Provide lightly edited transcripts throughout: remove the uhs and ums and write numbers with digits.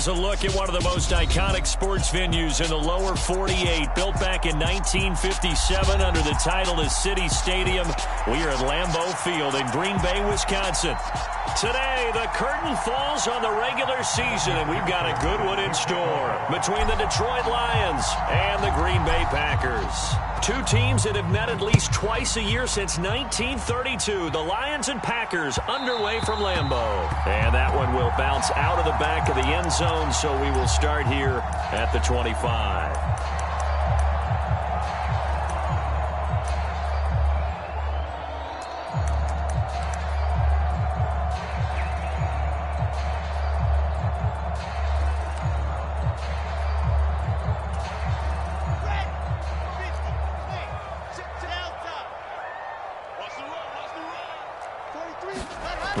Here's a look at one of the most iconic sports venues in the lower 48. Built back in 1957 under the title of City Stadium. We are at Lambeau Field in Green Bay, Wisconsin. Today, the curtain falls on the regular season, and we've got a good one in store between the Detroit Lions and the Green Bay Packers. Two teams that have met at least twice a year since 1932. The Lions and Packers underway from Lambeau. And that one will bounce out of the back of the end zone, so we will start here at the 25.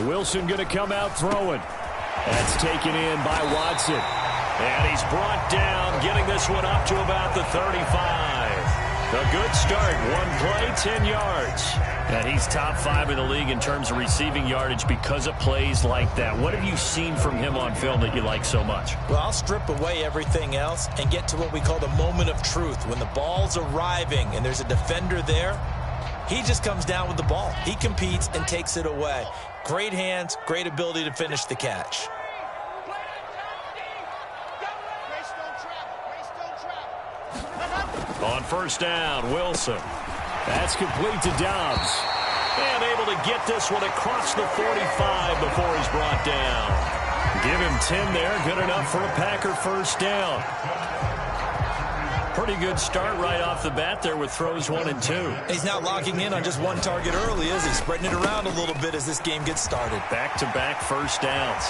Wilson going to come out throwing. That's taken in by Watson. And he's brought down, getting this one up to about the 35. A good start. One play, 10 yards. And he's top 5 in the league in terms of receiving yardage because of plays like that. What have you seen from him on film that you like so much? Well, I'll strip away everything else and get to what we call the moment of truth. When the ball's arriving and there's a defender there, he just comes down with the ball. He competes and takes it away. Great hands, great ability to finish the catch. On first down, Wilson. That's complete to Dobbs. And able to get this one across the 45 before he's brought down. Give him 10 there. Good enough for a Packer first down. Pretty good start right off the bat there with throws 1 and 2. He's not locking in on just one target early, is he? Spreading it around a little bit as this game gets started. Back-to-back first downs.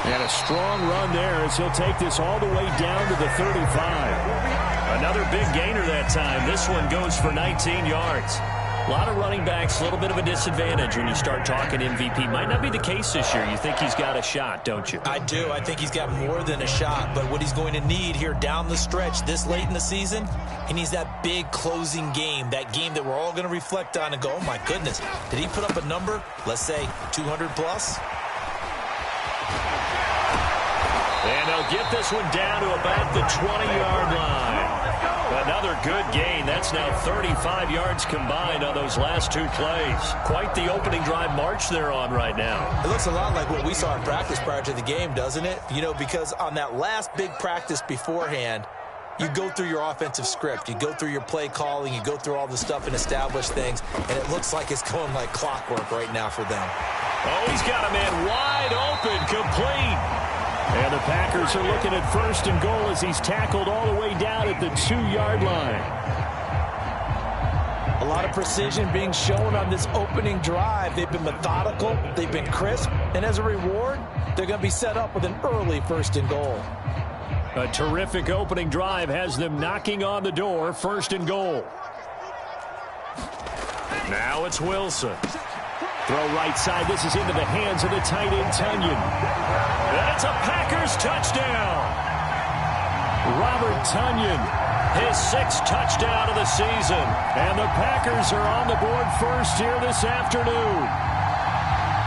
And a strong run there as he'll take this all the way down to the 35. Another big gainer that time. This one goes for 19 yards. A lot of running backs, a little bit of a disadvantage when you start talking MVP. Might not be the case this year. You think he's got a shot, don't you? I do. I think he's got more than a shot. But what he's going to need here down the stretch this late in the season, he needs that big closing game, that game that we're all going to reflect on and go, oh, my goodness, did he put up a number, let's say 200 plus? And they'll get this one down to about the 20-yard line. Another good gain. That's now 35 yards combined on those last 2 plays. Quite the opening drive march they're on right now. It looks a lot like what we saw in practice prior to the game, doesn't it? You know, because on that last big practice beforehand, you go through your offensive script. You go through your play calling. You go through all the stuff and establish things. And it looks like it's going like clockwork right now for them. Oh, he's got a man wide open, complete. And the Packers are looking at first and goal as he's tackled all the way down at the 2-yard line. A lot of precision being shown on this opening drive. They've been methodical. They've been crisp. And as a reward, they're going to be set up with an early first and goal. A terrific opening drive has them knocking on the door, first and goal. Now it's Wilson. Throw right side. This is into the hands of the tight end, Tunyon. And it's a Packers touchdown. Robert Tunyon, his 6th touchdown of the season. And the Packers are on the board first here this afternoon.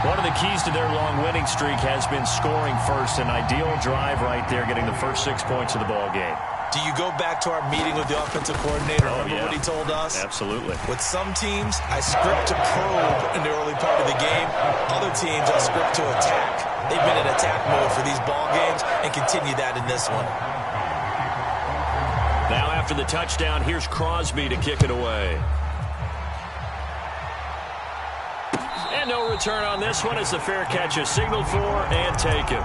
One of the keys to their long winning streak has been scoring first. An ideal drive right there, getting the first 6 points of the ball game. Do you go back to our meeting with the offensive coordinator? Remember what he told us? Absolutely. With some teams, I script to probe in the early part of the game. Other teams, I script to attack. They've been in attack mode for these ball games and continue that in this one. Now after the touchdown, here's Crosby to kick it away. And no return on this one as the fair catch is signaled for and taken.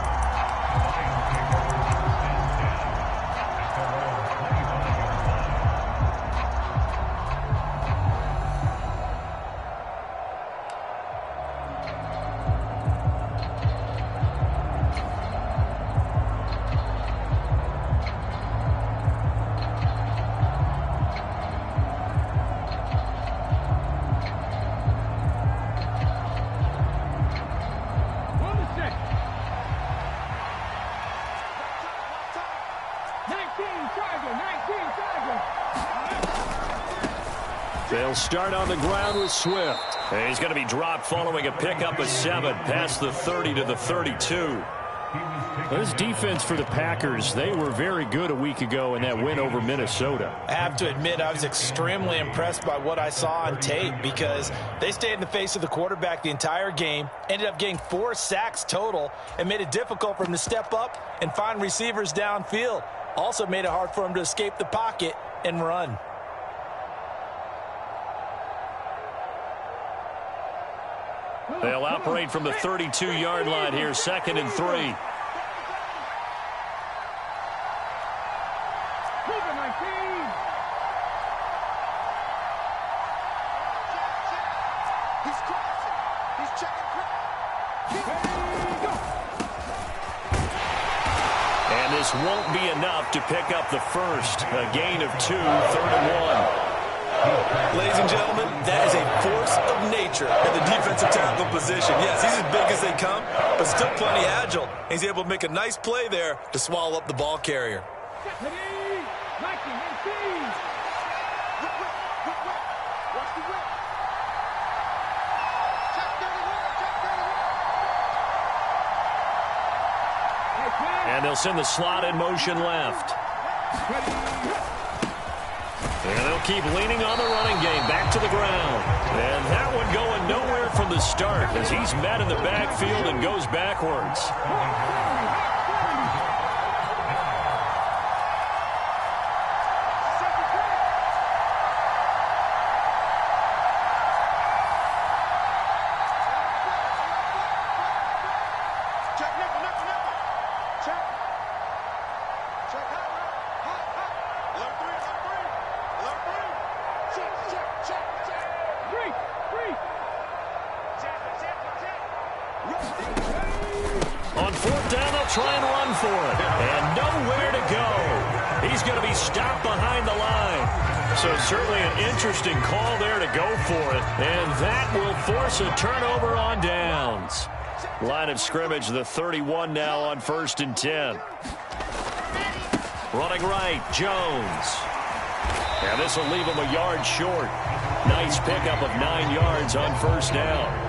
They'll start on the ground with Swift. And he's going to be dropped following a pickup of 7 past the 30 to the 32. This defense for the Packers, they were very good a week ago in that win over Minnesota. I have to admit, I was extremely impressed by what I saw on tape because they stayed in the face of the quarterback the entire game, ended up getting 4 sacks total, and made it difficult for him to step up and find receivers downfield. Also made it hard for him to escape the pocket and run. They'll operate from the 32-yard line here, 2nd and 3. And this won't be enough to pick up the first. A gain of 2, 3rd and 1. Ladies and gentlemen, that is a force of nature at the defensive tackle position. Yes, he's as big as they come, but still plenty agile. He's able to make a nice play there to swallow up the ball carrier. And they'll send the slot in motion left. And they'll keep leaning on the running game back to the ground. And that one going nowhere from the start as he's met in the backfield and goes backwards. On 4th down, they'll try and run for it. And nowhere to go. He's going to be stopped behind the line. So certainly an interesting call there to go for it. And that will force a turnover on downs. Line of scrimmage, the 31 now on 1st and 10. Running right, Jones. And this will leave him a yard short. Nice pickup of 9 yards on 1st down.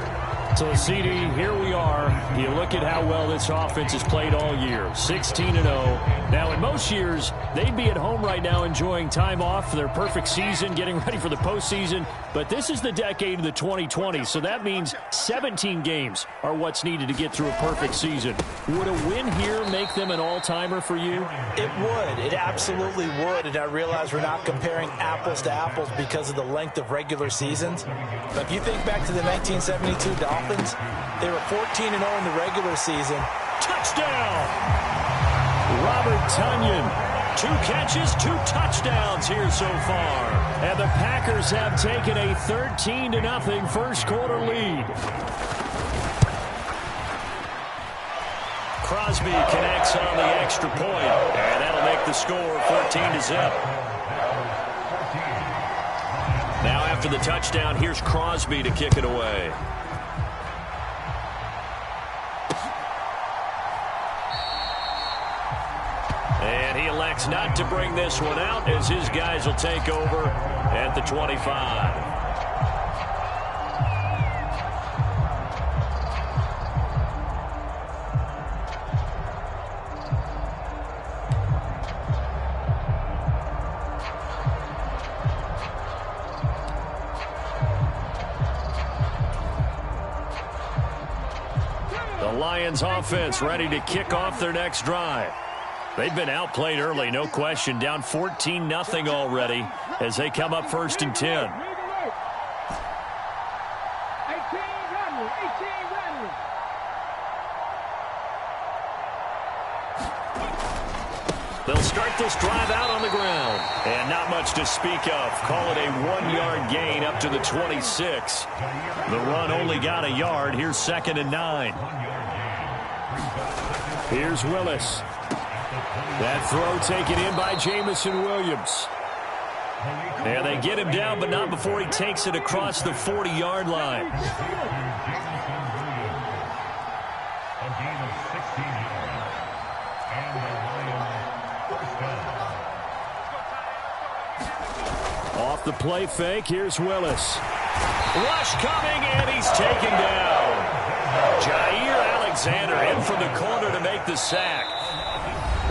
So, CD, here we are. You look at how well this offense has played all year, 16-0. Now, in most years, they'd be at home right now enjoying time off for their perfect season, getting ready for the postseason. But this is the decade of the 2020s, so that means 17 games are what's needed to get through a perfect season. Would a win here make them an all-timer for you? It would. It absolutely would. And I realize we're not comparing apples to apples because of the length of regular seasons. But if you think back to the 1972 Dolphins, they were 14-0 in the regular season. Touchdown! Robert Tonyan. 2 catches, 2 touchdowns here so far. And the Packers have taken a 13-0 first quarter lead. Crosby connects on the extra point, and that'll make the score 14-0. Now after the touchdown, here's Crosby to kick it away. And he elects not to bring this one out as his guys will take over at the 25. The Lions offense ready to kick off their next drive. They've been outplayed early, no question. Down 14-0 already as they come up 1st and 10. They'll start this drive out on the ground. And not much to speak of. Call it a 1-yard gain up to the 26. The run only got a yard. Here's 2nd and 9. Here's Willis. That throw taken in by Jamison Williams. And they get him down, but not before he takes it across the 40-yard line. Off the play fake, here's Willis. Rush coming, and he's taken down. Jair Alexander in from the corner to make the sack.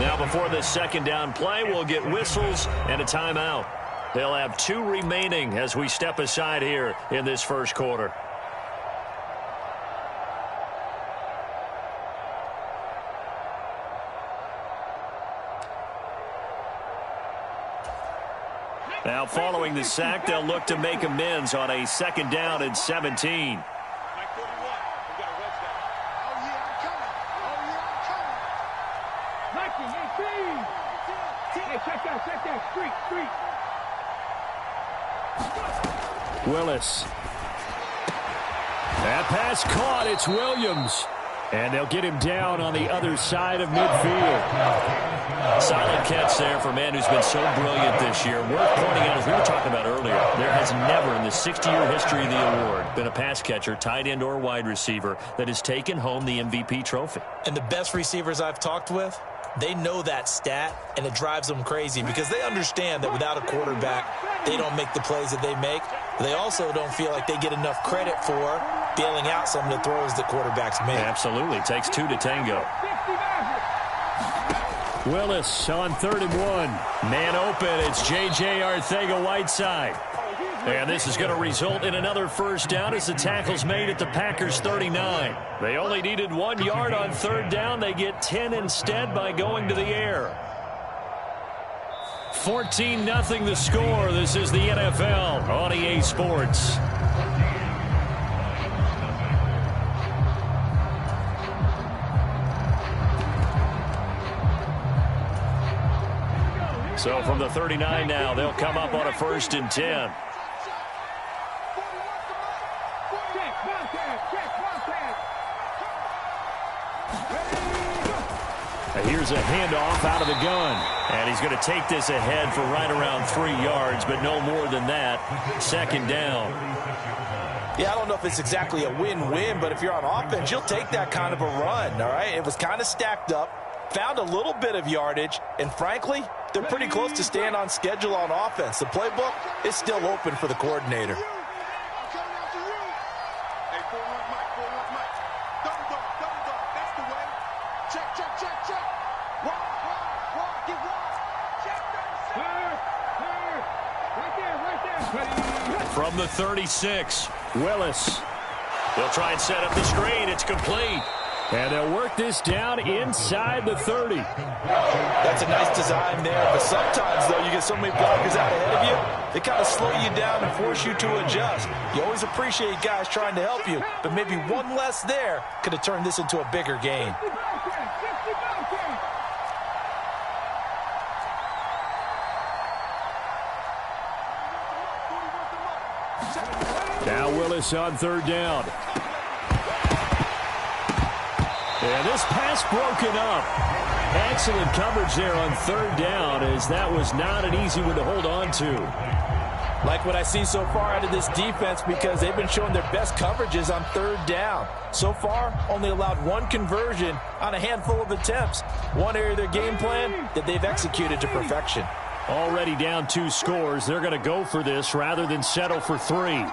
Now before this second down play, we'll get whistles and a timeout. They'll have 2 remaining as we step aside here in this first quarter. Now following the sack, they'll look to make amends on a second down and 17. Willis. That pass caught. It's Williams. And they'll get him down on the other side of midfield. Solid catch there for a man who's been so brilliant this year. Worth pointing out, as we were talking about earlier, there has never in the 60-year history of the award been a pass catcher, tight end, or wide receiver that has taken home the MVP trophy. And the best receivers I've talked with, they know that stat, and it drives them crazy because they understand that without a quarterback, they don't make the plays that they make. They also don't feel like they get enough credit for bailing out some of the throws that quarterbacks make. Absolutely. Takes 2 to tango. Willis on 3rd and 1. Man open. It's J.J. Arcega-Whiteside. And this is going to result in another first down as the tackle's made at the Packers' 39. They only needed 1 yard on 3rd down. They get 10 instead by going to the air. 14-0 the score. This is the NFL on EA Sports. So from the 39 now, they'll come up on a 1st and 10. Here's a handoff out of the gun. And he's going to take this ahead for right around 3 yards, but no more than that. 2nd down. Yeah, I don't know if it's exactly a win-win, but if you're on offense, you'll take that kind of a run, all right? It was kind of stacked up, found a little bit of yardage, and frankly, they're pretty close to staying on schedule on offense. The playbook is still open for the coordinator. From the 36, Willis. They'll try and set up the screen. It's complete. And they'll work this down inside the 30. That's a nice design there, but sometimes, though, you get so many blockers out ahead of you, they kind of slow you down and force you to adjust. You always appreciate guys trying to help you, but maybe one less there could have turned this into a bigger game. Now Willis on 3rd down. And this pass broken up. Excellent coverage there on 3rd down, as that was not an easy one to hold on to. Like what I see so far out of this defense, because they've been showing their best coverages on 3rd down. So far, only allowed 1 conversion on a handful of attempts. One area of their game plan that they've executed to perfection. Already down 2 scores. They're going to go for this rather than settle for 3.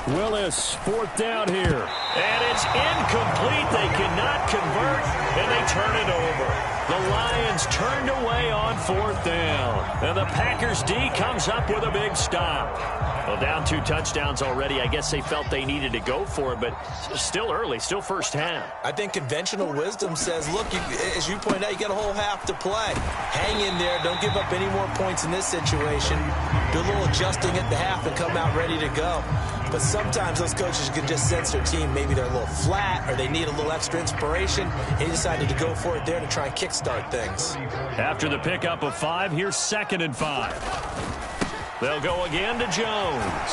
Willis, 4th down here. And it's incomplete. They cannot convert, and they turn it over. The Lions turned away on 4th down. And the Packers D comes up with a big stop. Well, down 2 touchdowns already. I guess they felt they needed to go for it, but still early, still first half. I think conventional wisdom says, look, as you pointed out, you got a whole half to play. Hang in there. Don't give up any more points in this situation. Do a little adjusting at the half and come out ready to go. But sometimes those coaches can just sense their team. Maybe they're a little flat or they need a little extra inspiration. He decided to go for it there to try and kickstart things. After the pickup of 5, here's 2nd and 5. They'll go again to Jones.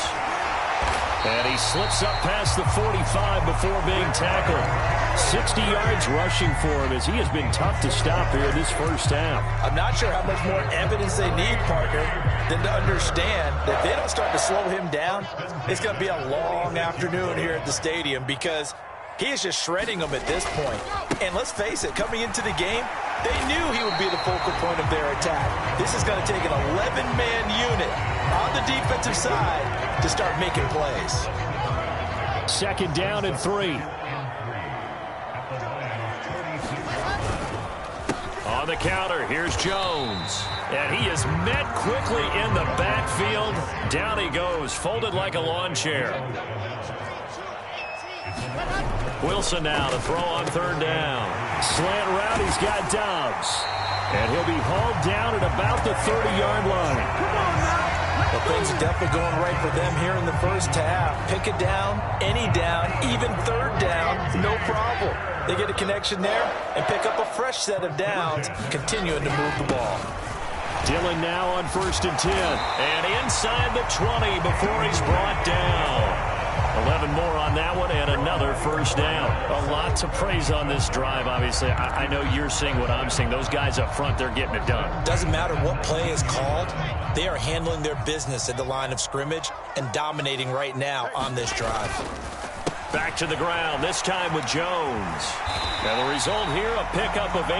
And he slips up past the 45 before being tackled. 60 yards rushing for him as he has been tough to stop here in this first half. I'm not sure how much more evidence they need, partner, than to understand that if they don't start to slow him down, it's going to be a long afternoon here at the stadium because he is just shredding them at this point. And let's face it, coming into the game, they knew he would be the focal point of their attack. This is going to take an 11-man unit on the defensive side to start making plays. Second down and 3. On the counter, here's Jones. And he is met quickly in the backfield. Down he goes, folded like a lawn chair. Wilson now to throw on third down. Slant route, he's got Dobbs. And he'll be hauled down at about the 30-yard line. Well, things are definitely going right for them here in the first half. Pick a down, any down, even third down, no problem. They get a connection there and pick up a fresh set of downs, continuing to move the ball. Dillon now on 1st and 10. And inside the 20 before he's brought down. 11 more on that one and another first down. A lot to praise on this drive, obviously. I know you're seeing what I'm seeing. Those guys up front, they're getting it done. Doesn't matter what play is called. They are handling their business at the line of scrimmage and dominating right now on this drive. Back to the ground, this time with Jones. And the result here, a pickup of 8.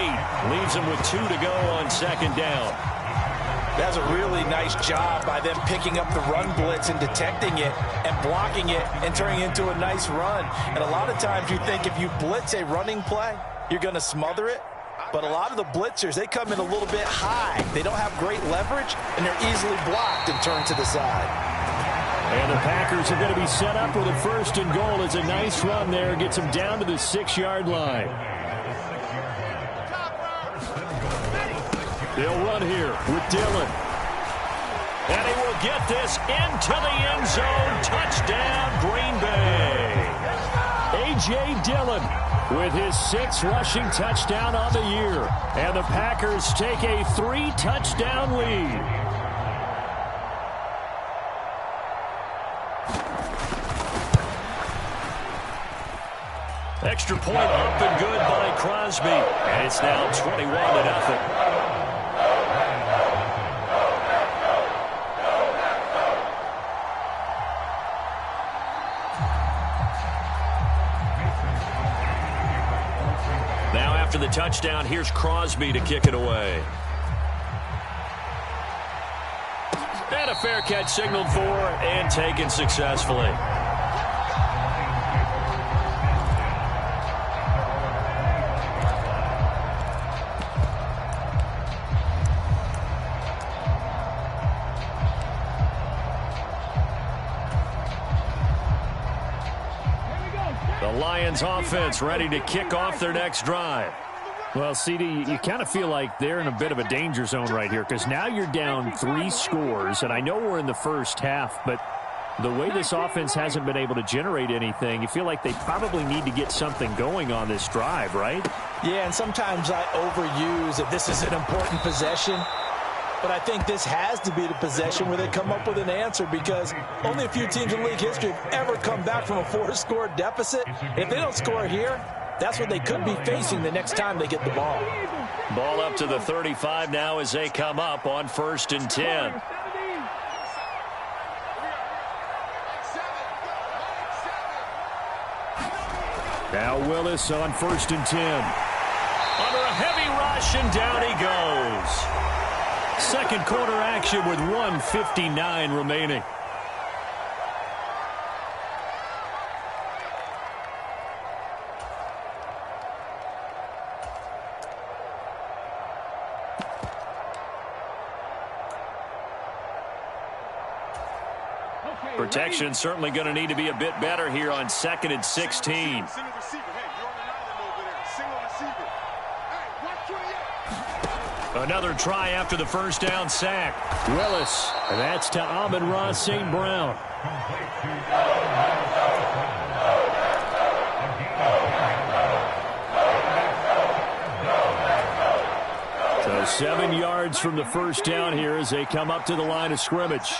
Leaves him with 2 to go on second down. That's a really nice job by them picking up the run blitz and detecting it and blocking it and turning it into a nice run. And a lot of times you think if you blitz a running play, you're going to smother it. But a lot of the blitzers, they come in a little bit high. They don't have great leverage, and they're easily blocked and turned to the side. And the Packers are going to be set up with a 1st and goal. It's a nice run there. Gets them down to the 6-yard line. They'll run here with Dillon. And he will get this into the end zone. Touchdown, Green Bay. A.J. Dillon with his 6th rushing touchdown on the year. And the Packers take a 3-touchdown lead. Extra point up and good by Crosby. And it's now 21-0. After the touchdown, here's Crosby to kick it away. And a fair catch signaled for and taken successfully. The Lions offense ready to kick off their next drive. Well, CD, you kind of feel like they're in a bit of a danger zone right here because now you're down 3 scores, and I know we're in the first half, but the way this offense hasn't been able to generate anything, you feel like they probably need to get something going on this drive, right? Yeah, and sometimes I overuse that this is an important possession, but I think this has to be the possession where they come up with an answer because only a few teams in league history have ever come back from a 4-score deficit. If they don't score here, that's what they could be facing the next time they get the ball. Ball up to the 35 now as they come up on 1st and 10. Now Willis on 1st and 10. Under a heavy rush, and down he goes. Second quarter action with 1:59 remaining. Protection certainly going to need to be a bit better here on 2nd and 16. Another try after the first down sack. Willis, and that's to Amon-Ra St. Brown. So 7 yards from the first down here as they come up to the line of scrimmage.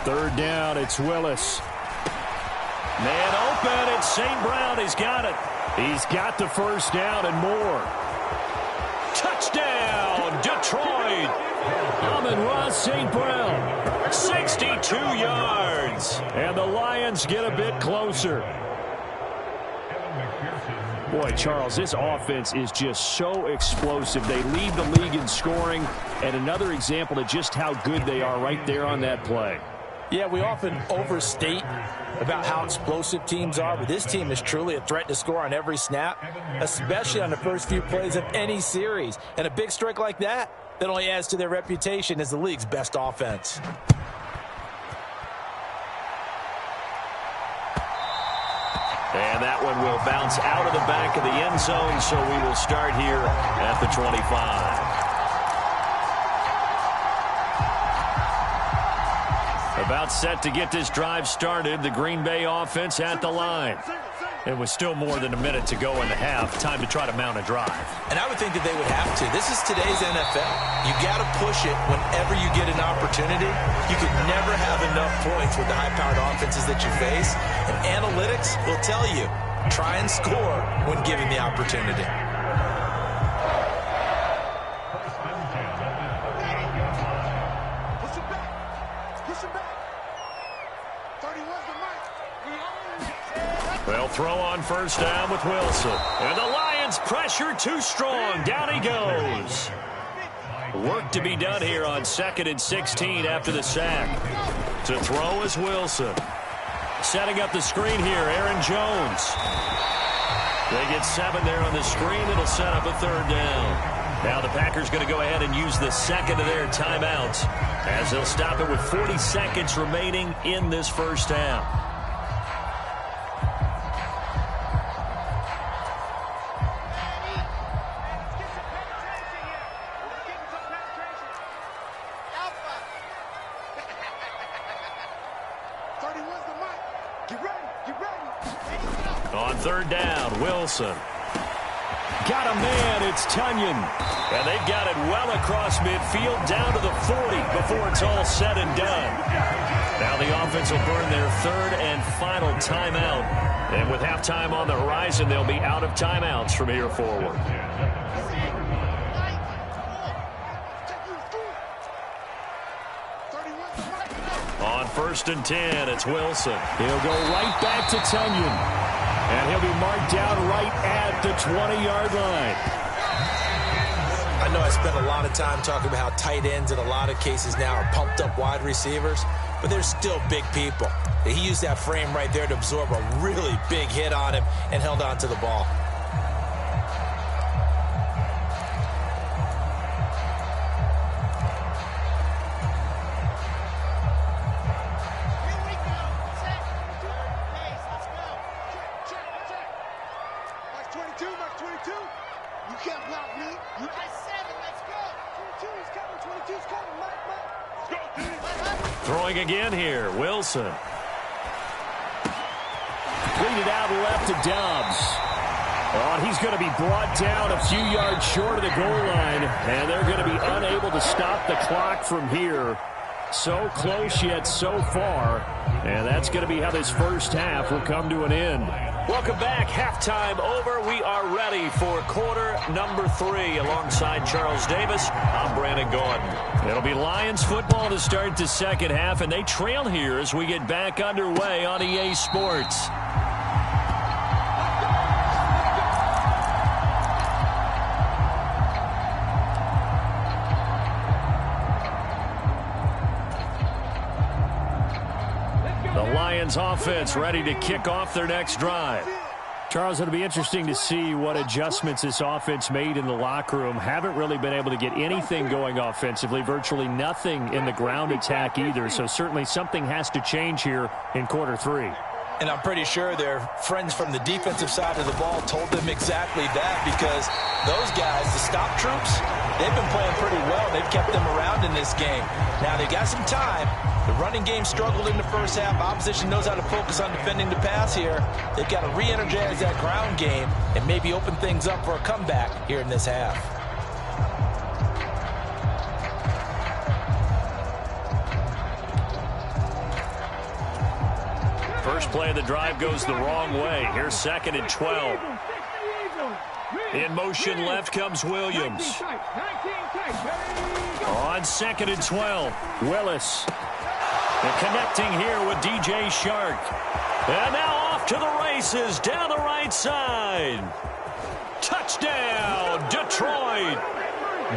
Third down, it's Willis. Man open, it's St. Brown. He's got it. He's got the first down and more. Touchdown, Detroit. Amon-Ra St. Brown, 62 yards. And the Lions get a bit closer. Boy, Charles, this offense is just so explosive. They lead the league in scoring, and another example of just how good they are right there on that play. Yeah, we often overstate about how explosive teams are, but this team is truly a threat to score on every snap, especially on the first few plays of any series. And a big strike like that only adds to their reputation as the league's best offense. And that one will bounce out of the back of the end zone, so we will start here at the 25. About set to get this drive started, the Green Bay offense at the line. It was still more than a minute to go in the half. Time to try to mount a drive. And I would think that they would have to. This is today's NFL. You got to push it whenever you get an opportunity. You could never have enough points with the high-powered offenses that you face. And analytics will tell you, try and score when given the opportunity. They'll throw on first down with Wilson. And the Lions pressure too strong. Down he goes. Work to be done here on 2nd and 16 after the sack. To throw is Wilson. Setting up the screen here, Aaron Jones. They get 7 there on the screen. It'll set up a 3rd down. Now the Packers going to go ahead and use the second of their timeouts as they'll stop it with 40 seconds remaining in this first half. On 3rd down, Wilson. Got a man, it's Tunyon. And they've got it well across midfield down to the 40 before it's all said and done. Now the offense will burn their 3rd and final timeout. And with halftime on the horizon, they'll be out of timeouts from here forward. On 1st and 10, it's Wilson. He'll go right back to Tunyon. And he'll be marked down right at the 20-yard line. I know I spent a lot of time talking about how tight ends in a lot of cases now are pumped up wide receivers, but they're still big people. He used that frame right there to absorb a really big hit on him and held on to the ball. Throwing again here, Wilson. Lead it out left to Dobbs. Oh, and he's going to be brought down a few yards short of the goal line, and they're going to be unable to stop the clock from here. So close yet so far, and that's going to be how this first half will come to an end. Welcome back. Halftime over. We are ready for quarter number 3. Alongside Charles Davis, I'm Brandon Gordon. It'll be Lions football to start the second half, and they trail here as we get back underway on EA Sports. The Lions offense ready to kick off their next drive. Charles, it'll be interesting to see what adjustments this offense made in the locker room. Haven't really been able to get anything going offensively, virtually nothing in the ground attack either. So certainly something has to change here in quarter 3. And I'm pretty sure their friends from the defensive side of the ball told them exactly that, because those guys, the stop troops, they've been playing pretty well. They've kept them around in this game. Now they've got some time. The running game struggled in the first half. Opposition knows how to focus on defending the pass here. They've got to re-energize that ground game and maybe open things up for a comeback here in this half. First play of the drive goes the wrong way. Here's 2nd and 12. In motion left comes Williams. On 2nd and 12, Willis. And connecting here with DJ Shark. And now off to the races down the right side. Touchdown, Detroit.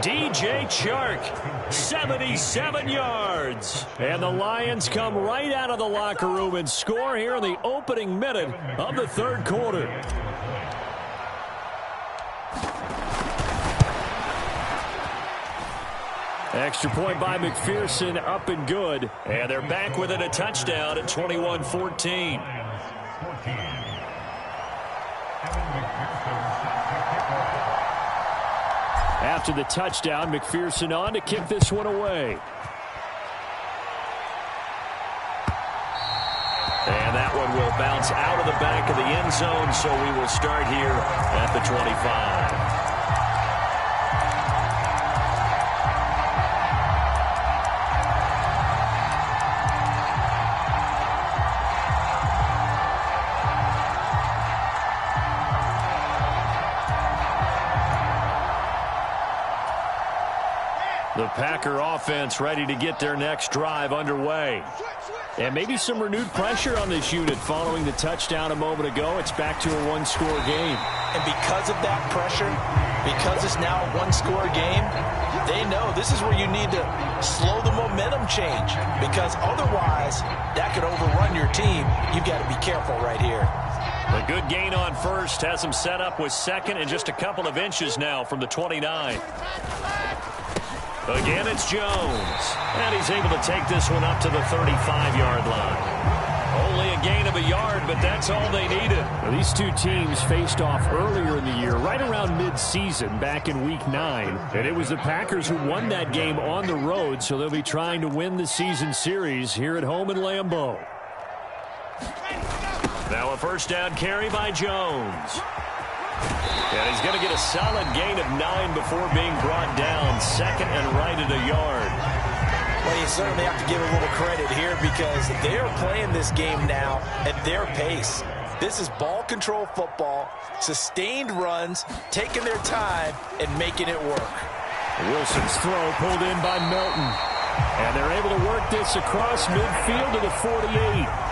DJ Chark, 77 yards. And the Lions come right out of the locker room and score here in the opening minute of the third quarter. Extra point by McPherson, up and good. And they're back within a touchdown at 21-14. After the touchdown, McPherson on to kick this one away. And that one will bounce out of the back of the end zone, so we will start here at the 25. The Packer offense ready to get their next drive underway. And maybe some renewed pressure on this unit following the touchdown a moment ago. It's back to a one-score game. And because of that pressure, because it's now a one-score game, they know this is where you need to slow the momentum change. Because otherwise, that could overrun your team. You've got to be careful right here. A good gain on first has him set up with 2nd and just a couple of inches now from the 29. Again, it's Jones. And he's able to take this one up to the 35-yard line. Only a gain of a yard, but that's all they needed. Well, these two teams faced off earlier in the year, right around mid-season, back in Week 9. And it was the Packers who won that game on the road, so they'll be trying to win the season series here at home in Lambeau. Now a first down carry by Jones. And he's going to get a solid gain of 9 before being brought down. 2nd and right at a yard. Well, you certainly have to give a little credit here because they're playing this game now at their pace. This is ball control football, sustained runs, taking their time and making it work. Wilson's throw pulled in by Melton. And they're able to work this across midfield to the 48.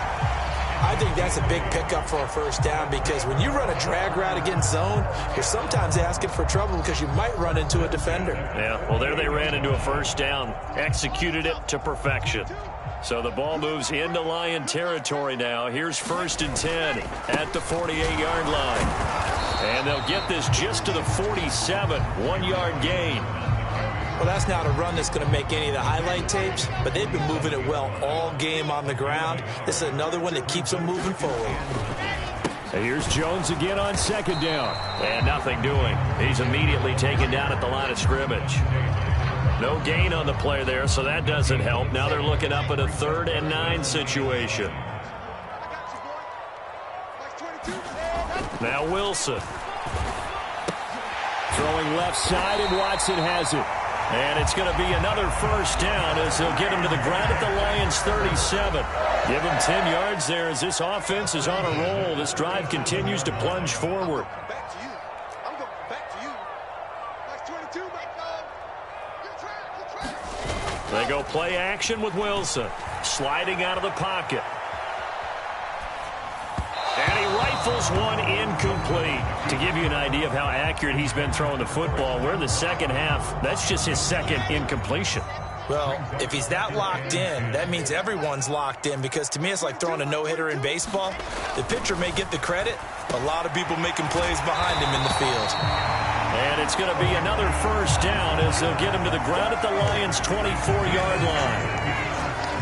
I think that's a big pickup for a first down because when you run a drag route against zone, you're sometimes asking for trouble because you might run into a defender. Yeah, well, there they ran into a first down, executed it to perfection. So the ball moves into Lion territory now. Here's 1st and 10 at the 48-yard line. And they'll get this just to the 47, 1-yard gain. Well, that's not a run that's going to make any of the highlight tapes, but they've been moving it well all game on the ground. This is another one that keeps them moving forward. And here's Jones again on 2nd down. And nothing doing. He's immediately taken down at the line of scrimmage. No gain on the play there, so that doesn't help. Now they're looking up at a 3rd and 9 situation. Now Wilson. Throwing left side, and Watson has it. And it's going to be another first down as they'll get him to the ground at the Lions 37. Give him 10 yards there as this offense is on a roll. This drive continues to plunge forward. Back to you. I'm going back to you. That's 22, back up. Good try. They go play action with Wilson. Sliding out of the pocket. And he rifles one incomplete. To give you an idea of how accurate he's been throwing the football, we're in the second half. That's just his 2nd incompletion. Well, if he's that locked in, that means everyone's locked in because to me it's like throwing a no-hitter in baseball. The pitcher may get the credit. A lot of people making plays behind him in the field. And it's going to be another first down as they'll get him to the ground at the Lions' 24-yard line.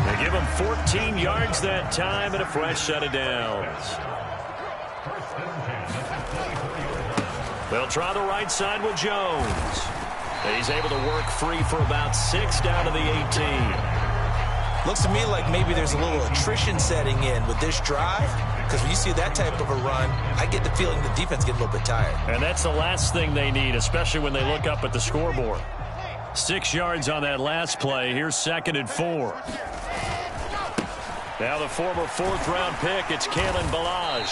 They give him 14 yards that time and a fresh set of downs. They'll try the right side with Jones. He's able to work free for about 6 down to the 18. Looks to me like maybe there's a little attrition setting in with this drive because when you see that type of a run, I get the feeling the defense gets a little bit tired. And that's the last thing they need, especially when they look up at the scoreboard. 6 yards on that last play. Here's 2nd and 4. Now the former fourth-round pick, it's Kalen Ballage.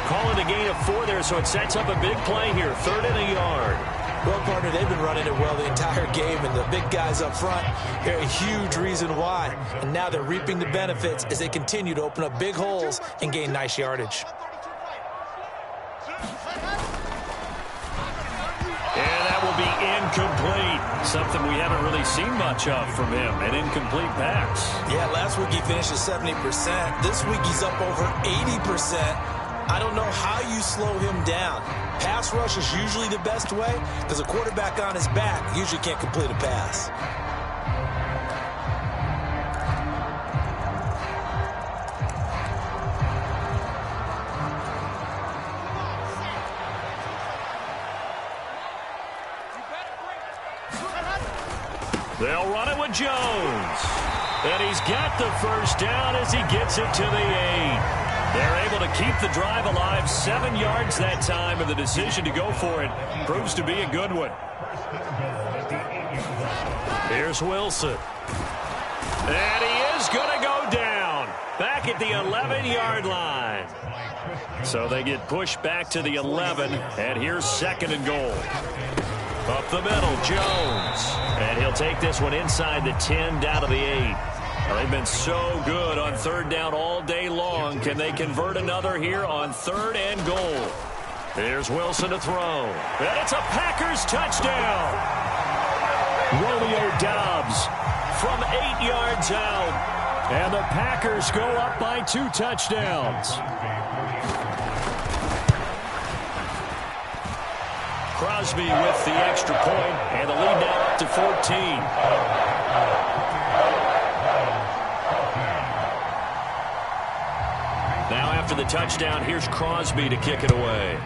Calling a gain of 4 there, so it sets up a big play here. 3rd and a yard. Well, partner, they've been running it well the entire game, and the big guys up front, they're a huge reason why. And now they're reaping the benefits as they continue to open up big holes and gain nice yardage. And that will be incomplete. Something we haven't really seen much of from him, an incomplete pass. Yeah, last week he finished at 70%. This week he's up over 80%. I don't know how you slow him down. Pass rush is usually the best way because a quarterback on his back usually can't complete a pass. They'll run it with Jones. And he's got the first down as he gets it to the 8. They're able to keep the drive alive. 7 yards that time, and the decision to go for it proves to be a good one. Here's Wilson. And he is going to go down. Back at the 11-yard line. So they get pushed back to the 11, and here's 2nd and goal. Up the middle, Jones. And he'll take this one inside the 10, down to the 8. Well, they've been so good on 3rd down all day long. Can they convert another here on 3rd and goal? Here's Wilson to throw. And it's a Packers touchdown. Romeo Doubs from 8 yards out. And the Packers go up by 2 touchdowns. Crosby with the extra point, and the lead now up to 14. Now after the touchdown, here's Crosby to kick it away.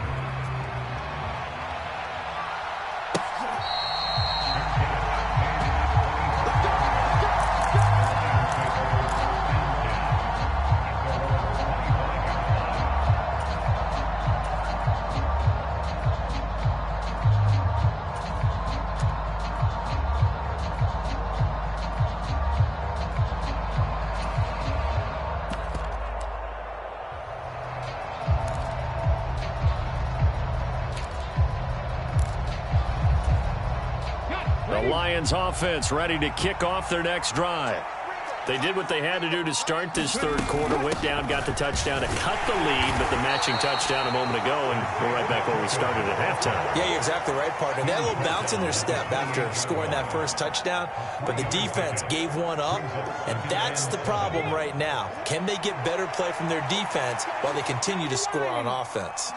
Lions offense ready to kick off their next drive. They did what they had to do to start this 3rd quarter, went down, got the touchdown to cut the lead, but the matching touchdown a moment ago, and we're right back where we started at halftime. Yeah, you're exactly right, partner. They had a little bounce in their step after scoring that first touchdown, but the defense gave one up, and that's the problem right now. Can they get better play from their defense while they continue to score on offense?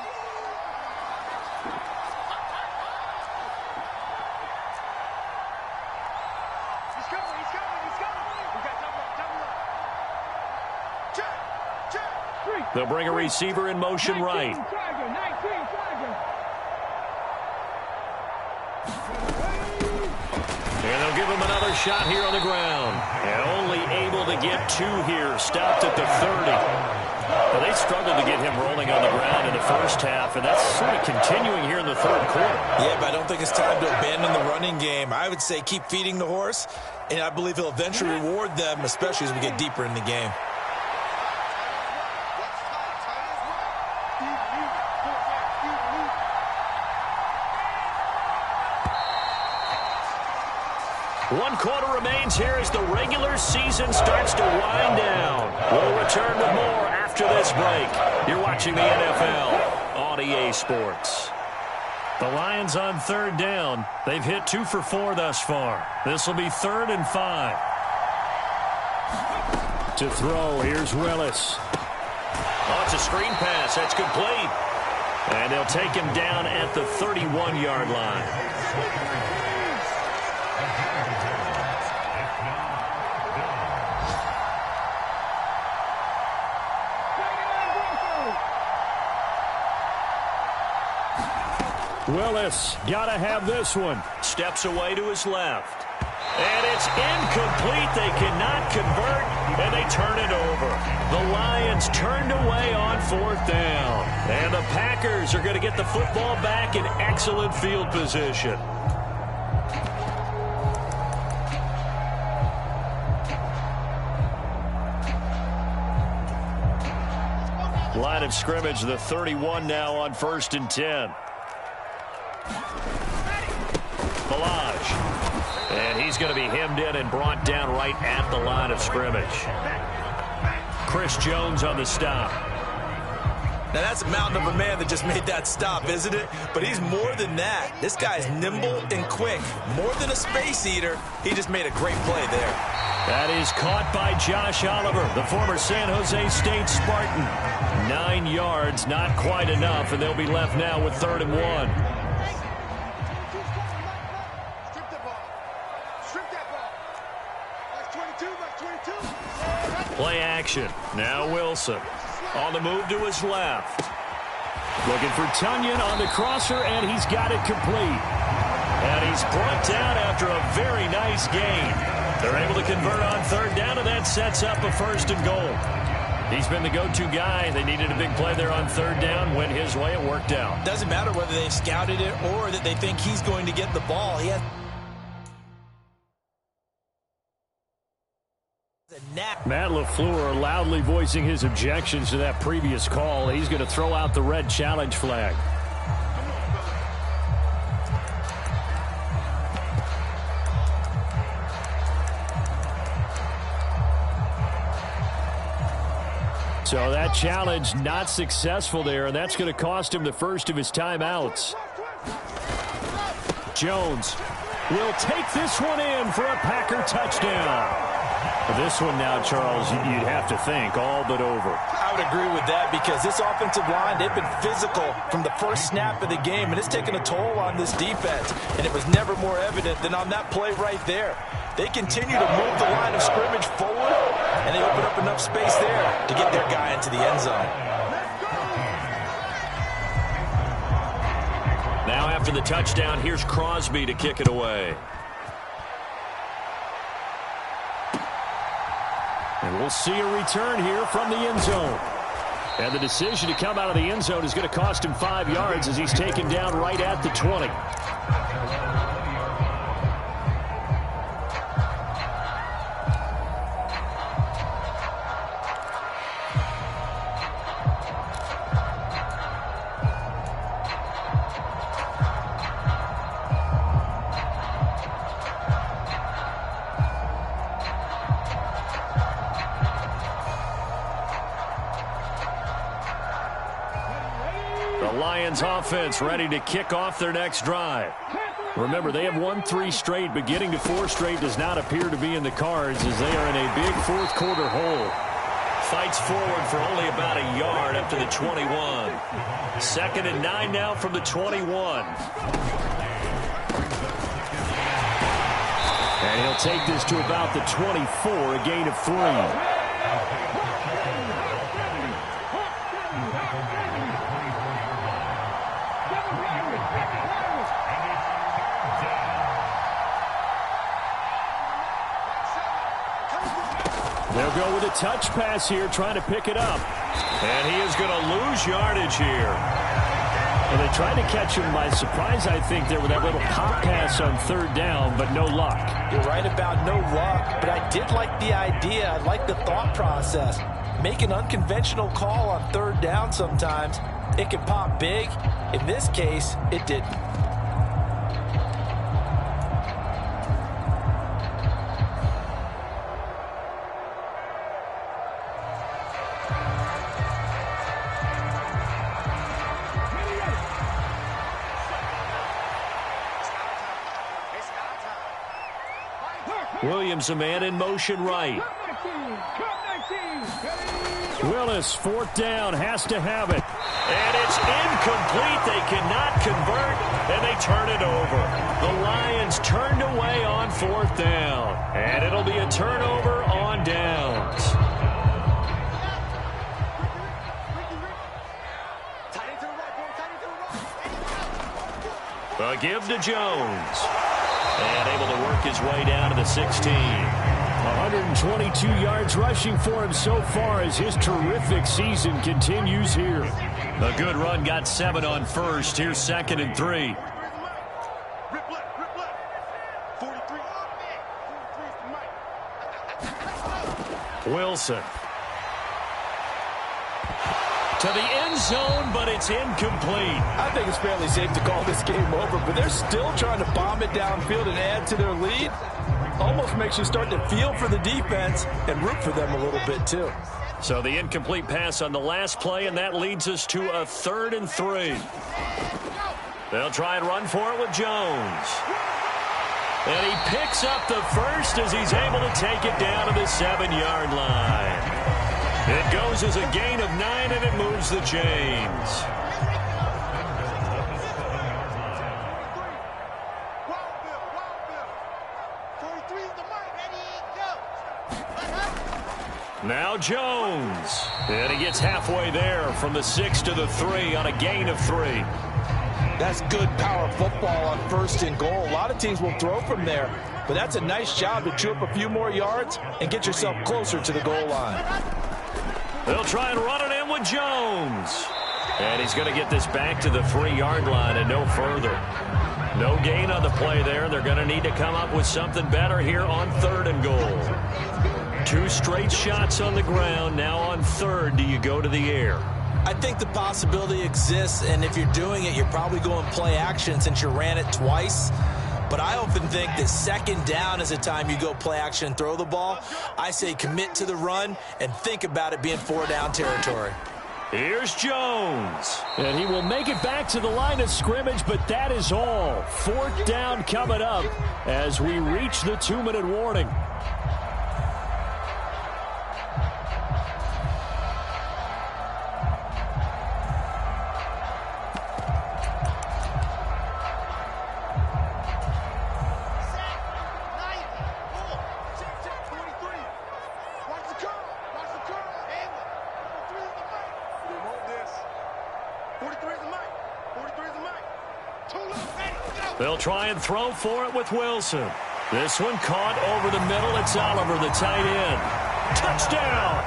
They'll bring a receiver in motion right. And they'll give him another shot here on the ground. And only able to get 2 here. Stopped at the 30. Well, they struggled to get him rolling on the ground in the first half, and that's sort of continuing here in the 3rd quarter. Yeah, but I don't think it's time to abandon the running game. I would say keep feeding the horse, and I believe he'll eventually reward them, especially as we get deeper in the game. One quarter remains here as the regular season starts to wind down. We'll return with more after this break. You're watching the NFL on EA Sports. The Lions on 3rd down. They've hit 2 for 4 thus far. This will be 3rd and 5. To throw, here's Willis. Oh, it's a screen pass. That's complete. And they'll take him down at the 31-yard line. Willis, gotta have this one. Steps away to his left. And it's incomplete. They cannot convert, and they turn it over. The Lions turned away on 4th down. And the Packers are going to get the football back in excellent field position. Line of scrimmage, the 31 now on 1st and 10. Balaj. And he's going to be hemmed in and brought down right at the line of scrimmage. Chris Jones on the stop. Now, that's a mountain of a man that just made that stop, isn't it? But he's more than that. This guy's nimble and quick. More than a space eater. He just made a great play there. That is caught by Josh Oliver, the former San Jose State Spartan. 9 yards, not quite enough, and they'll be left now with 3rd and 1. Strip that ball. Strip that ball. That's 22. That's 22. Play action. Now Wilson. On the move to his left. Looking for Tunyon on the crosser, and he's got it complete. And he's brought down after a very nice gain. They're able to convert on 3rd down, and that sets up a 1st and goal. He's been the go-to guy. They needed a big play there on 3rd down. Went his way. It worked out. Doesn't matter whether they've scouted it or that they think he's going to get the ball. He has Matt LaFleur loudly voicing his objections to that previous call. He's going to throw out the red challenge flag. So that challenge not successful there, and that's going to cost him the first of his timeouts. Jones will take this one in for a Packer touchdown. This one now, Charles, you'd have to think all but over. I would agree with that because this offensive line, they've been physical from the first snap of the game, and it's taken a toll on this defense, and it was never more evident than on that play right there. They continue to move the line of scrimmage forward, and they open up enough space there to get their guy into the end zone. Now after the touchdown, here's Crosby to kick it away. And we'll see a return here from the end zone. And the decision to come out of the end zone is going to cost him 5 yards as he's taken down right at the 20. Offense ready to kick off their next drive. Remember, they have won 3 straight, but getting to 4 straight does not appear to be in the cards as they are in a big fourth-quarter hole. Fights forward for only about a yard up to the 21. 2nd and 9 now from the 21. And he'll take this to about the 24, a gain of 3. They'll go with a touch pass here, trying to pick it up. And he is going to lose yardage here. Well, they tried to catch him by surprise, I think, there with that little pop pass on 3rd down, but no luck. You're right about no luck, but I did like the idea. I like the thought process. Make an unconventional call on 3rd down sometimes. It can pop big. In this case, it didn't. Williams, a man in motion right. Willis, 4th down, has to have it. And it's incomplete. They cannot convert, and they turn it over. The Lions turned away on 4th down, and it'll be a turnover on downs. A give to Jones. And able to work his way down to the 16. 122 yards rushing for him so far as his terrific season continues here. A good run, got 7 on 1st. Here's 2nd and 3. Rip left. 43. Wilson. To the end zone, but it's incomplete. I think it's fairly safe to call this game over, but they're still trying to bomb it downfield and add to their lead. Almost makes you start to feel for the defense and root for them a little bit, too. So the incomplete pass on the last play, and that leads us to a 3rd and 3. They'll try and run for it with Jones. And he picks up the first as he's able to take it down to the 7-yard line. It goes as a gain of 9, and it moves the chains. Now Jones. And he gets halfway there from the 6 to the 3 on a gain of 3. That's good power football on 1st and goal. A lot of teams will throw from there, but that's a nice job to chew up a few more yards and get yourself closer to the goal line. They'll try and run it in with Jones. And he's going to get this back to the 3-yard line and no further. No gain on the play there. They're going to need to come up with something better here on 3rd and goal. 2 straight shots on the ground. Now on 3rd, do you go to the air? I think the possibility exists, and if you're doing it, you're probably going play action since you ran it twice. But I often think that 2nd down is the time you go play action and throw the ball. I say commit to the run and think about it being 4-down territory. Here's Jones. And he will make it back to the line of scrimmage, but that is all. 4th down coming up as we reach the 2-minute warning. They'll try and throw for it with Wilson. This one caught over the middle. It's Oliver, the tight end. Touchdown!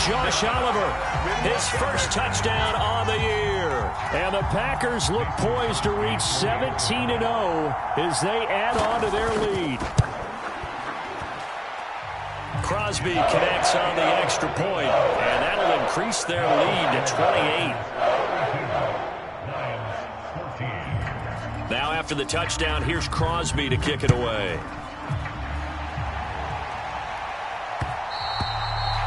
Josh Oliver, his first touchdown on the year. And the Packers look poised to reach 17-0 as they add on to their lead. Crosby connects on the extra point, and that'll increase their lead to 28. Now after the touchdown, here's Crosby to kick it away.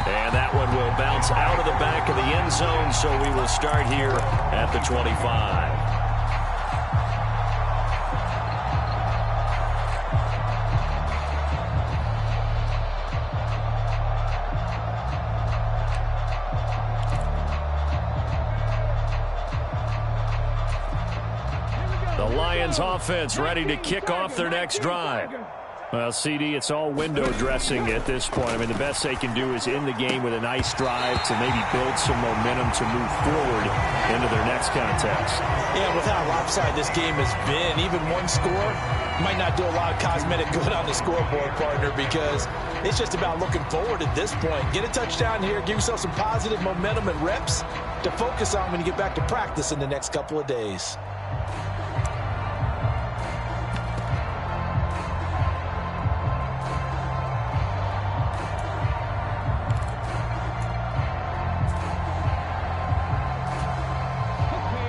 And that one will bounce out of the back of the end zone, so we will start here at the 25. Lions offense ready to kick off their next drive. Well, CD, it's all window dressing at this point. I mean, the best they can do is end the game with a nice drive to maybe build some momentum to move forward into their next contest. Yeah, with how lopsided this game has been, even one score might not do a lot of cosmetic good on the scoreboard, partner, because it's just about looking forward at this point. Get a touchdown here, give yourself some positive momentum and reps to focus on when you get back to practice in the next couple of days.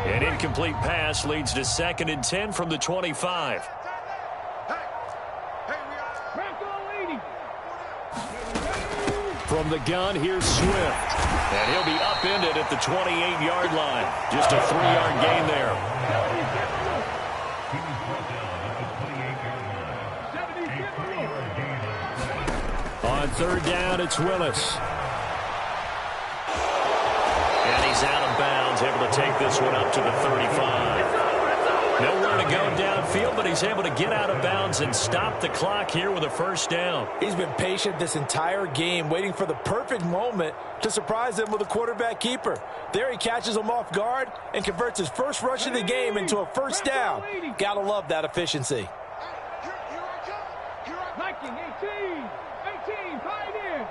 An incomplete pass leads to 2nd and 10 from the 25. From the gun, here's Swift. And he'll be upended at the 28-yard line. Just a 3-yard gain there. On 3rd down, it's Willis. And he's out of bounds, able to take this one up to the 35. Nowhere to go downfield, but he's able to get out of bounds and stop the clock here with a 1st down. He's been patient this entire game, waiting for the perfect moment to surprise them with a quarterback keeper. There he catches him off guard and converts his first rush of the game into a 1st down. Gotta love that efficiency. Liking 18, Pioneer.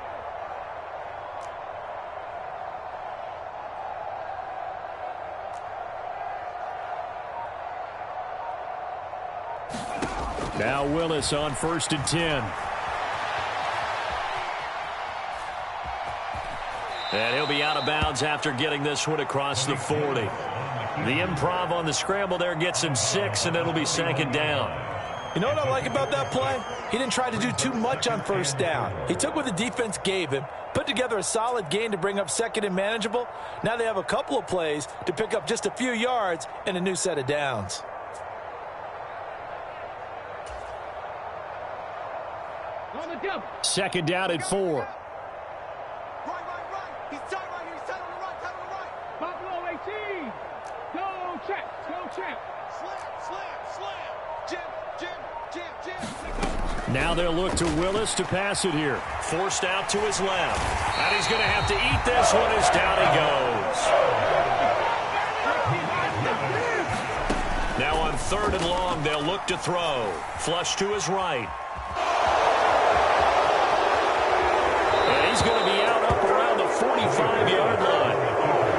Now Willis on 1st and 10. And he'll be out of bounds after getting this one across the 40. The improv on the scramble there gets him 6, and it'll be second down. You know what I like about that play? He didn't try to do too much on first down. He took what the defense gave him, put together a solid gain to bring up second and manageable. Now they have a couple of plays to pick up just a few yards and a new set of downs. Second down at 4. Right. He's tight right here. He's tight on the right. Tight on the right. Buffalo 18. Go check. Slam. Now they'll look to Willis to pass it here. Forced out to his left. And he's going to have to eat this one as down he goes. Now on 3rd and long, they'll look to throw. Flush to his right. And he's going to be out up around the 45-yard line.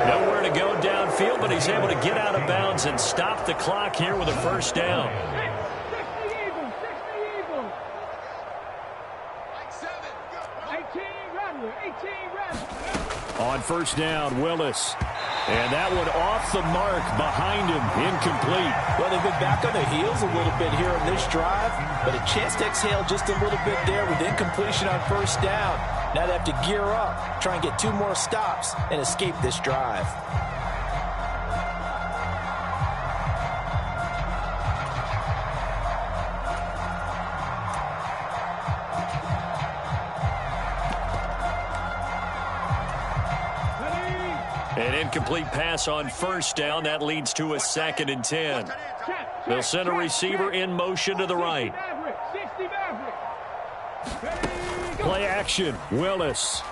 Nowhere to go downfield, but he's able to get out of bounds and stop the clock here with a first down. 60 Eagles. 18 Rattler. On first down, Willis. And that one off the mark behind him, incomplete. Well, they've been back on their heels a little bit here on this drive, but a chance to exhale just a little bit there with incompletion on first down. Now they have to gear up, try and get 2 more stops and escape this drive. An incomplete pass on first down. That leads to a 2nd and 10. They'll send a receiver in motion to the right. Play action, Willis.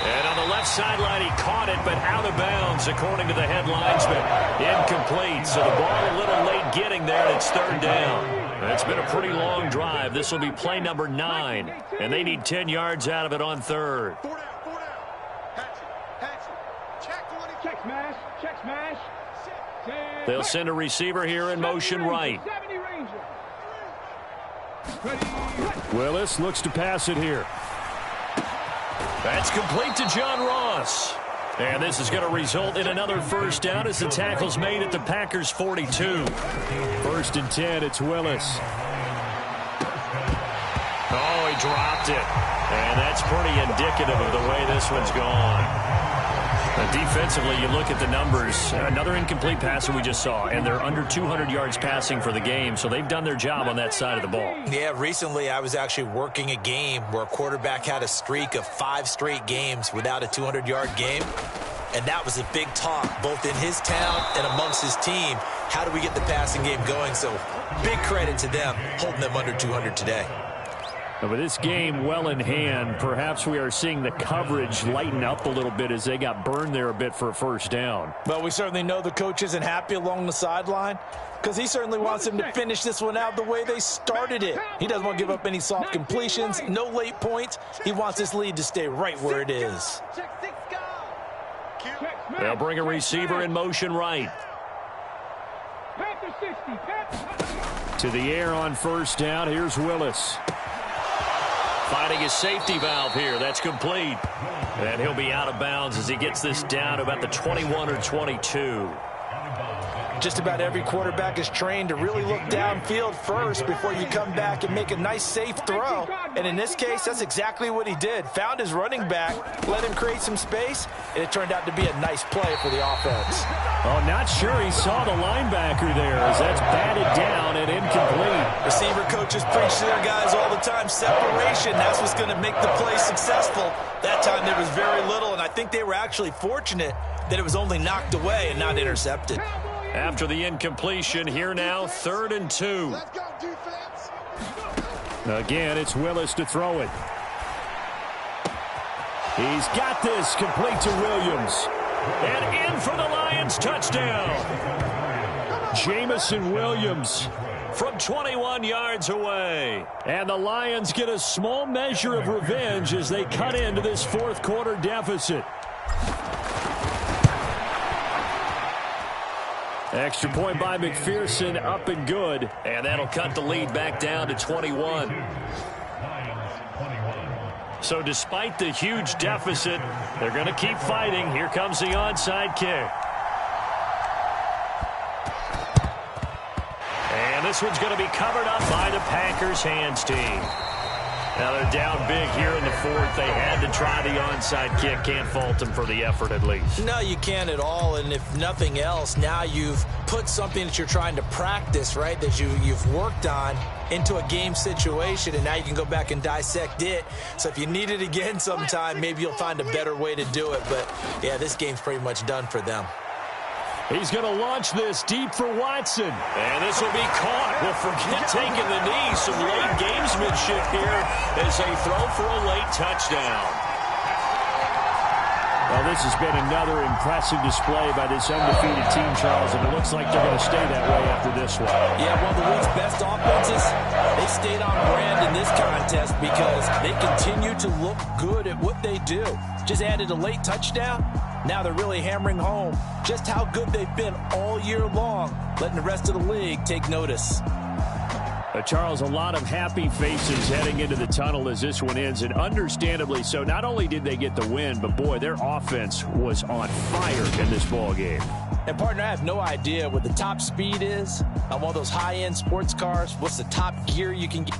And on the left sideline, he caught it, but out of bounds, according to the head linesman. Incomplete, so the ball a little late getting there, and it's 3rd down. It's been a pretty long drive. This will be play number 9, and they need 10 yards out of it on 3rd. 4 down. Hatch it. Check smash. They'll send a receiver here in motion right. Willis looks to pass it here. That's complete to John Ross. And this is going to result in another first down as the tackle's made at the Packers' 42. 1st and 10, it's Willis. Oh, he dropped it. And that's pretty indicative of the way this one's gone. Defensively, you look at the numbers. Another incomplete pass that we just saw, and they're under 200 yards passing for the game, so they've done their job on that side of the ball. Yeah, recently I was actually working a game where a quarterback had a streak of 5 straight games without a 200-yard game, and that was a big talk, both in his town and amongst his team. How do we get the passing game going? So big credit to them, holding them under 200 today. With this game well in hand, perhaps we are seeing the coverage lighten up a little bit as they got burned there a bit for a first down. Well, we certainly know the coach isn't happy along the sideline because he certainly wants them to finish this one out the way they started it. He doesn't want to give up any soft completions, no late points. He wants this lead to stay right where it is. They'll bring a receiver in motion right. To the air on first down, here's Willis. Finding his safety valve here. That's complete. And he'll be out of bounds as he gets this down to about the 21 or 22. Just about every quarterback is trained to really look downfield first before you come back and make a nice, safe throw. And in this case, that's exactly what he did. Found his running back, let him create some space, and it turned out to be a nice play for the offense. Oh, not sure he saw the linebacker there as that's batted down and incomplete. Receiver coaches preach to their guys all the time. Separation, that's what's going to make the play successful. That time there was very little, and I think they were actually fortunate that it was only knocked away and not intercepted. After the incompletion, here now, 3rd and 2. Let's go, defense. Again, it's Willis to throw it. He's got this, complete to Williams. And in for the Lions, touchdown. Jamison Williams. From 21 yards away. And the Lions get a small measure of revenge as they cut into this 4th quarter deficit. Extra point by McPherson, up and good. And that'll cut the lead back down to 21. So despite the huge deficit, they're going to keep fighting. Here comes the onside kick. And this one's going to be covered up by the Packers hands team. Now they're down big here in the fourth. They had to try the onside kick. Can't fault them for the effort at least. No, you can't at all. And if nothing else, now you've put something that you're trying to practice, right, that you've worked on into a game situation, and now you can go back and dissect it. So if you need it again sometime, maybe you'll find a better way to do it. But, yeah, this game's pretty much done for them. He's going to launch this deep for Watson. And this will be caught. Well, forget taking the knee. Some late gamesmanship here as they throw for a late touchdown. Well, this has been another impressive display by this undefeated team, Charles, and it looks like they're going to stay that way after this one. Yeah, one of the league's best offenses, they stayed on brand in this contest because they continue to look good at what they do. Just added a late touchdown. Now they're really hammering home just how good they've been all year long, letting the rest of the league take notice. Charles, a lot of happy faces heading into the tunnel as this one ends, and understandably so. Not only did they get the win, but, boy, their offense was on fire in this ball game. And, partner, I have no idea what the top speed is on one of those high-end sports cars. What's the top gear you can get?